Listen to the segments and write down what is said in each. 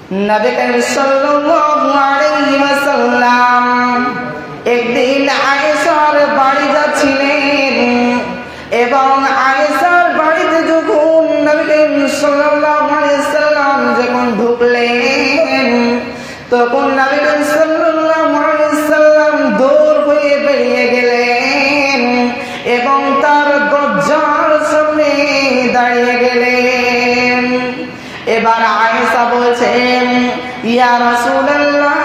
নবী করিম সাল্লাল্লাহু আলাইহি ওয়াসাল্লাম একদিন আয়েশার বাড়ি যাচ্ছিলেন এবং আয়েশার বাড়িতে যখন নবী করিম সাল্লাল্লাহু আলাইহি ওয়াসাল্লাম যখন ঢুকলেন তখন নবী করিম সাল্লাল্লাহু আলাইহি ওয়াসাল্লাম দৌড় হয়ে বেরিয়ে গেলেন এবং তার দরজার সামনে দাঁড়িয়ে গেলেন। এবার আয়েশা বলছেন, ইয়া রাসূলুল্লাহ,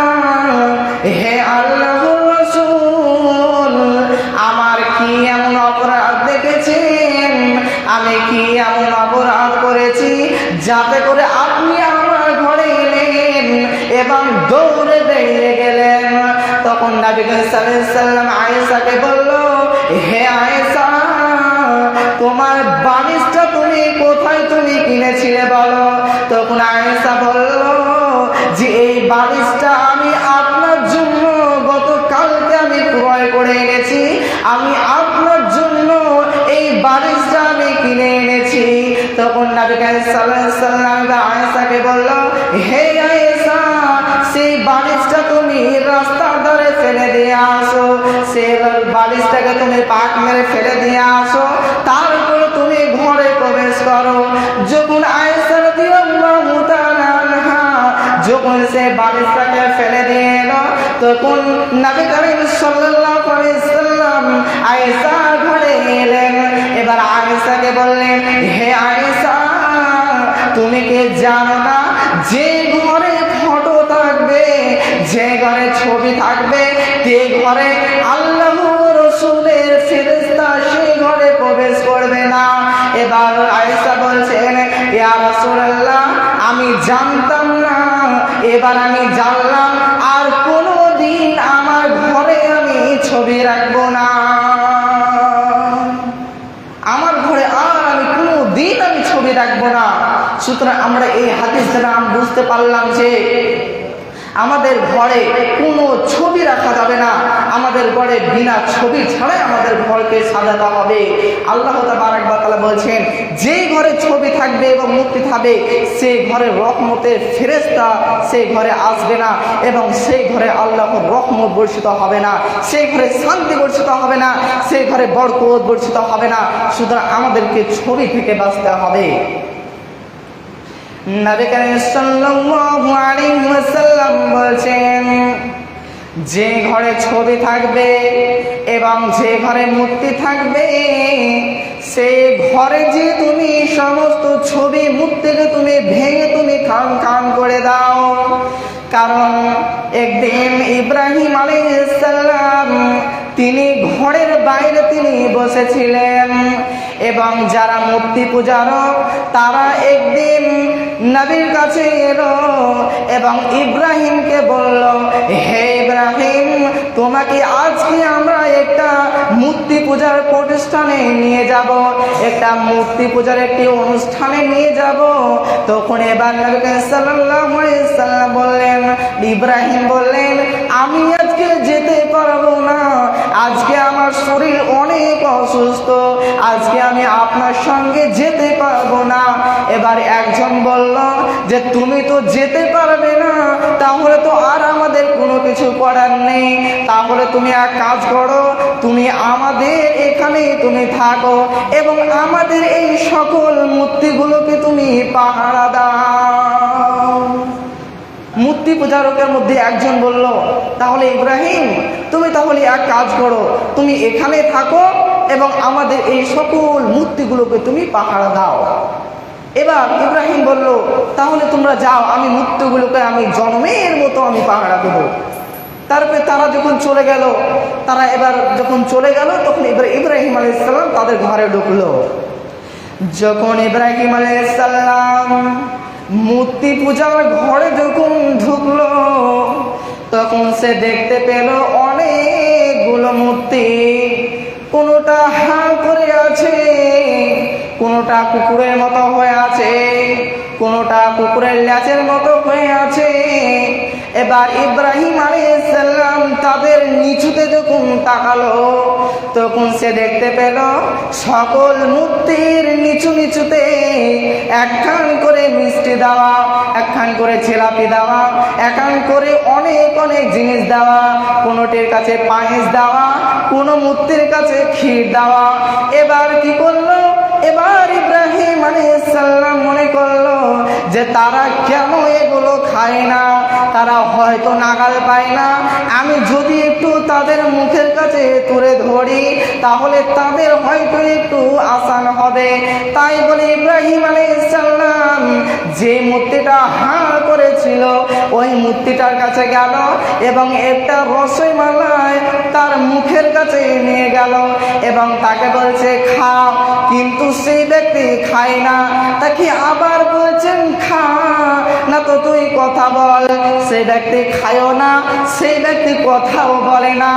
হে আল্লাহর রাসূল, আমার কি এমন অপরাধ দেখেছেন, আমি কি এমন অপরাধ করেছি যাতে করে আপনি আমার ঘরে এলেন এবং দৌড়ে বেরিয়ে গেলেন? তখন নবী সাল্লাল্লাহু আলাইহি ওয়াসাল্লাম আয়েশাকে বলল, হে আয়েশা, তোমার বালিশটা তুমি কোথায় তুমি কিনেছিলে বলো? তখন আয়েশা বলল যে এই বালিশটা আমি আপনার জন্য গতকালকে আমি ক্রয় করে এনেছি, আমি আপনার জন্য এই বালিশটা আমি কিনে এনেছি। তখন নবী সাল্লাল্লাহু আলাইহি ওয়াসাল্লাম আয়েশাকে বলল, হে আয়েশা, সেই বালিশটা তুমি রাস্তার ধারে ফেলে দিয়ে আসো, সেই বালিশটাকে তুমি পাক মেরে ফেলে দিয়ে আসো, তারপরে তুমি ঘরে প্রবেশ করো। যখন আয়েশা রাদিয়াল্লাহু তাআলা আনহা যখন সে বালিশটাকে ফেলে দিয়ে এলো তখন নবী করিম সাল্লাল্লাহু আলাইহি ওয়াসাল্লাম আয়েশার ঘরে এলেন। এবার আয়েশাকে বললেন, হে আয়েশা, তুমি কি জানো না যে ঘরে ফটো থাকবে, যে ঘরে ছবি থাকবে, যে ঘরে আল্লাহর রাসূলের ফেরেশতা সেই ঘরে প্রবেশ করবে না? এবার আয়েশা বলছেন, ইয়া রাসূলুল্লাহ, আমি জানতাম না, এবার আমি জানলাম, আর কোনোদিন আমার ঘরে আমি ছবি রাখবো না, আমার ঘরে আর আমি কোনোদিন আমি ছবি রাখবো না। সুতরাং আমরা এই হাদিস দ্বারা আমরা বুঝতে পারলাম যে আমাদের ঘরে কোনো ছবি রাখা যাবে না, আমাদের ঘরে বিনা ছবি ছাড়াই আমাদের ঘরকে সাজাতে হবে। আল্লাহ তাবারক ওয়া তাআলা বলছেন, যে ঘরে ছবি থাকবে এবং মূর্তি থাকবে সেই ঘরে রহমতের ফেরেশতা সেই ঘরে আসবে না এবং সেই ঘরে আল্লাহর রহমত বর্ষিত হবে না, সেই ঘরে শান্তি বর্ষিত হবে না, সেই ঘরে বরকত বর্ষিত হবে না। সুতরাং আমাদেরকে ছবি থেকে বাঁচতে হবে। নবী করিম সাল্লাল্লাহু আলাইহি ওয়াসাল্লাম বলেন, যে ঘরে ছবি থাকবে এবং যে ঘরে মূর্তি থাকবে সেই ঘরে যে তুমি সমস্ত ছবি মূর্তিকে তুমি ভেঙে তুমি খান খান করে দাও। কারণ একদিন ইব্রাহিম আলাইহিস সালাম তিনি ঘরের বাইরে তিনি বসেছিলেন এবং যারা মূর্তি পূজারক তারা একদিন নবীর কাছে এলো এবং ইব্রাহিমকে বলল, হে ইব্রাহিম, তোমাকে আজকে আমরা একটা মূর্তি পূজার প্রতিষ্ঠানে নিয়ে যাব, একটা মূর্তি পূজার একটি অনুষ্ঠানে নিয়ে যাব। তখন এবার নবী সাল্লাল্লাহু আলাইহি ওয়াসাল্লাম বললেন, ইব্রাহিম বললেন, আমি আজকে যেতে পারবো না, আজকে আমার শরীর অনেক অসুস্থ, আজকে আমি আপনার সঙ্গে যেতে পারবো না। এবার একজন বলল যে তুমি তো যেতে পারবে না, তাহলে তো আর আমাদের কোনো কিছু করার নেই, তাহলে তুমি এক কাজ করো, তুমি আমাদের এখানে তুমি থাকো এবং আমাদের এই সকল মূর্তিগুলোকে তুমি পাহারা দাও। মূর্তি পূজারকের মধ্যে একজন বলল, তাহলে ইব্রাহিম তুমি তাহলে এক কাজ করো, তুমি এখানে থাকো এবং আমাদের এই সকল মূর্তিগুলোকে তুমি পাহারা দাও। এবার ইব্রাহিম বলল, তাহলে তোমরা যাও, আমি মূর্তিগুলোকে আমি জন্মের মতো আমি পাহারা দেবো। তারপরে তারা যখন চলে গেল, তারা এবার যখন চলে গেল তখন এবার ইব্রাহিম আলাইহিস সালাম তাদের ঘরে ঢুকলো। যখন ইব্রাহিম আলাইহিস সালাম মূর্তি পূজার ঘরে যখন ঢুকলো তখন সে দেখতে পেল অনেকগুলো মূর্তি, কোনোটা হাঁ করে আছে, কোনোটা কুকুরের মতো হয়ে আছে, কোনোটা কুকুরের ল্যাচের মতো হয়ে আছে এবার ইব্রাহিম আলাইহিস সালাম তাদের নিচুতে যখন তাকালো তখন সে দেখতে পেল সকল মূর্তির নিচু নিচুতে একখান করে মিষ্টি দেওয়া, একখান করে জিলাপি দেওয়া, একখান করে অনেক অনেক জিনিস দেওয়া, কোনোটির কাছে পায়েস দেওয়া, কোনো মূর্তির কাছে ক্ষীর দেওয়া। এবার কি করলো, এবার ইব্রাহিম আলাইহিস সালাম মনে করলো যে তারা কেন এগুলো খায় না, তারা হয়তো নাগাল পায় না, আমি যদি একটু তাদের মুখের কাছে তুলে ধরি তাহলে তাদের হয়তো একটু আসান হবে। তাই বলে ইব্রাহিম আলাইহিস সালাম যে মূর্তিটা হাঁ করেছিল ওই মূর্তিটার কাছে গেল এবং একটা রসমালাই তার মুখের কাছে নিয়ে গেল এবং তাকে বলছে খা, কিন্তু সেই ব্যক্তি খায় না। তাকে আবার বলছেন খা, না তো তুই কথা বল। সেই ব্যক্তি খায়ও না, সেই ব্যক্তি কথাও বলে না।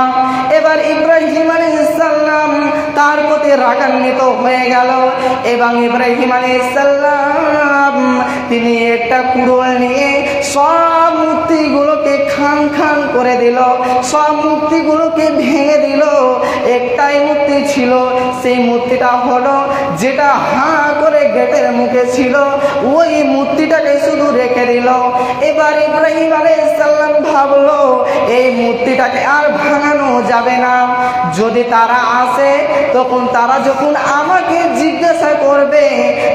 এবার ইব্রাহিম আলাইহিস সালাম তার প্রতি রাগান্বিত হয়ে গেল এবং ইব্রাহিম আলাইহিস সালাম তিনি একটা কুড়োল নিয়ে সব মূর্তিগুলোকে খান খান করে দিল, সব মূর্তিগুলোকে ভেঙে দিল। একটাই মূর্তি ছিল, সেই মূর্তিটা হলো যেটা হাঁ করে গেটের মুখে ছিল, ওই মূর্তিটাকে শুধু রেখে দিল। এবার ইব্রাহিম আলাইহিস সালাম ভাবলো এই মূর্তিটাকে আর ভাঙানো যাবে না, যদি তারা আসে তখন তারা যখন আমাকে জিজ্ঞাসা করবে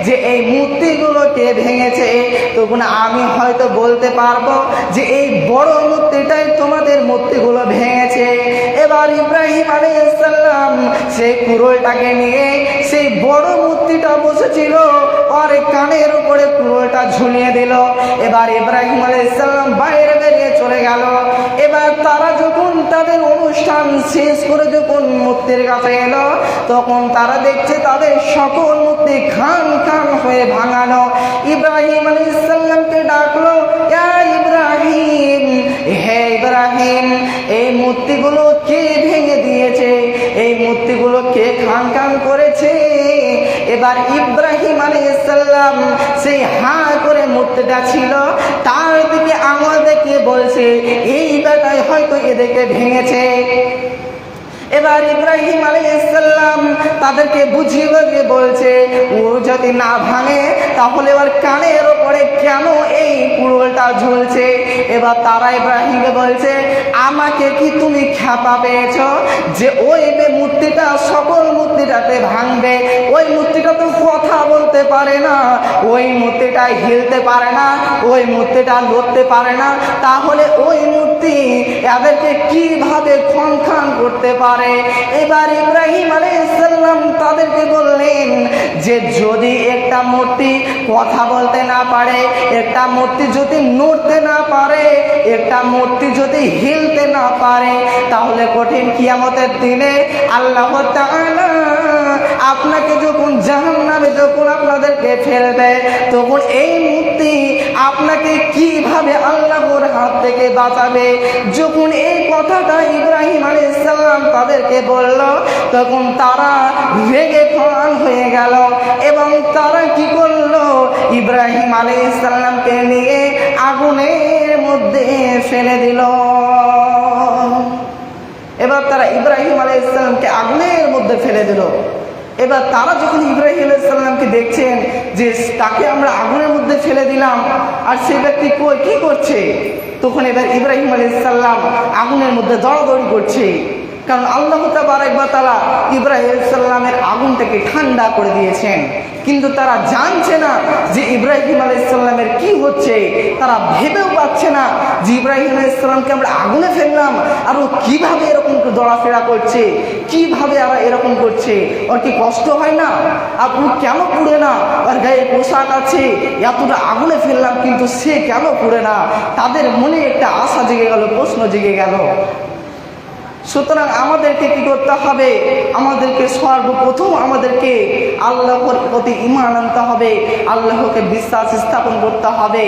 যে এই মূর্তিগুলো কে ভেঙেছে তখন আমি হয়তো বলতে পারবো যে এই বড় মূর্তিটাই তোমাদের মূর্তিগুলো ভেঙেছে। এবার ইব্রাহিম আলাইহিস সালাম সেই কুড়োলটাকে নিয়ে সেই বড় মূর্তিটা বসেছিল আর কানের উপরে কুড়োলটা ঝুলিয়ে দিল। এবার ইব্রাহিম আলাইহিস সালাম বাইরে বেরিয়ে চলে গেল। এবার তারা যখন তাদের অনুষ্ঠান শেষ করে যখন মূর্তির কাছে এলো তখন তারা দেখছে তাদের সকল মূর্তি খান খান হয়ে ভাঙানো। ইব্রাহিম আলাইহিস সালামকে ডাকলো, ইয়া ইব্রাহিম, হে ইব্রাহিম, এই মূর্তিগুলো কে ভেঙে দিয়েছে, এই মূর্তিগুলো কে খান খান করেছে? এবার ইব্রাহিম আলাইহিস সালাম সেই হাঁ করে মূর্তিটা ছিল তার দিকে আঙুল দেখিয়ে বলছে এই বেটাই হয়তো এদেরকে ভেঙেছে। এবার ইব্রাহিম আলাইহিস সালাম তাদেরকে বুঝিয়ে বুঝিয়ে বলছে ও যদি না ভাঙে তাহলে ওর কানের ওপরে কেন এই কুড়োলটা ঝুলছে। এবার তারা ইব্রাহিমকে বলছে আমাকে কি তুমি খ্যাপা পেয়েছ যে ওই মূর্তিটা সকল মূর্তিটাতে ভাঙবে? ওই মূর্তিটা তো কথা বলতে পারে না, ওই মূর্তিটা হিলতে পারে না, ওই মূর্তিটা লড়তে পারে না, তাহলে ওই মূর্তি এদেরকে কিভাবে খনখান করতে পারে? এবার ইব্রাহিম আলাইহিস সালাম তাদেরকে বললেন যে যদি একটা মূর্তি কথা বলতে না পারে, একটা মূর্তি যদি নড়তে না পারে, একটা মূর্তি যদি হিলতে না পারে, তাহলে কঠিন কিয়ামতের দিনে আল্লাহ তাআলা আপনাকে যখন জাহান্নামে যখন আপনাদেরকে ফেলবে তখন এই মূর্তি আপনাকে কিভাবে আল্লাহর হাত থেকে বাঁচাবে? যখন এই কথাটা ইব্রাহিম আলাইহিস সালাম তাদেরকে বলল তখন তারা রেগে খান হয়ে গেল এবং তারা কি করলো, ইব্রাহিম আলাইহিস সালামকে নিয়ে আগুনের মধ্যে ফেলে দিল। এবার তারা ইব্রাহিম আলাইহিস সালামকে আগুনের মধ্যে ফেলে দিল। এবার তারা যখন ইব্রাহিম আলাইহিস সালামকে দেখছেন যে তাকে আমরা আগুনের মধ্যে ফেলে দিলাম আর সেই ব্যক্তি কই কি করছে, তখন এবার ইব্রাহিম আলাইহিস সালাম আগুনের মধ্যে দৌড়াদৌড়ি করছে। কারণ আল্লাহ তাবারক ওয়া তাআলা ইব্রাহিম আলাইহিস সালামের আগুনটাকে ঠান্ডা করে দিয়েছেন, কিন্তু তারা জানছে না যে ইব্রাহিম আলাইহিস সালামের কি হচ্ছে। তারা ভেবেও পাচ্ছে না যে ইব্রাহিম আলাইহিস সালামকে আমরা আগুনে ফেললাম আর ও কিভাবে এরকম দৌড়াফেরা করছে, কিভাবে আর এরকম করছে, ওর কি কষ্ট হয় না? আপনি কেন পুড়ে না? ওর গায়ে পোশাক আছে, এতটা আগুনে ফেললাম কিন্তু সে কেন পুড়ে না? তাদের মনে একটা আশা জেগে গেল, প্রশ্ন জেগে গেল। সুতরাং আমাদেরকে কি করতে হবে? আমাদেরকে সর্বপ্রথম আমাদেরকে আল্লাহর প্রতি ঈমান আনতে হবে, আল্লাহকে বিশ্বাস স্থাপন করতে হবে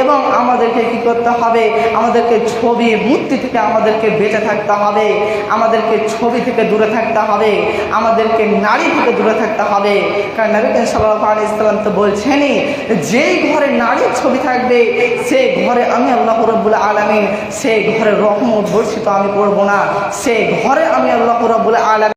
এবং আমাদেরকে কি করতে হবে? আমাদেরকে ছবি মূর্তি থেকে আমাদেরকে বেঁচে থাকতে হবে, আমাদেরকে ছবি থেকে দূরে থাকতে হবে, আমাদেরকে নারী থেকে দূরে থাকতে হবে। কারণ নবী করিম সাল্লাল্লাহু আলাইহি ওয়াসাল্লাম তো বলছেনই, যেই ঘরে নারীর ছবি থাকবে সেই ঘরে আমি আল্লাহ রাব্বুল আলামিন সেই ঘরে রহমত বর্ষিত আমি করব না, সেই ঘরে আমি আল্লাহ রাব্বুল আলামিন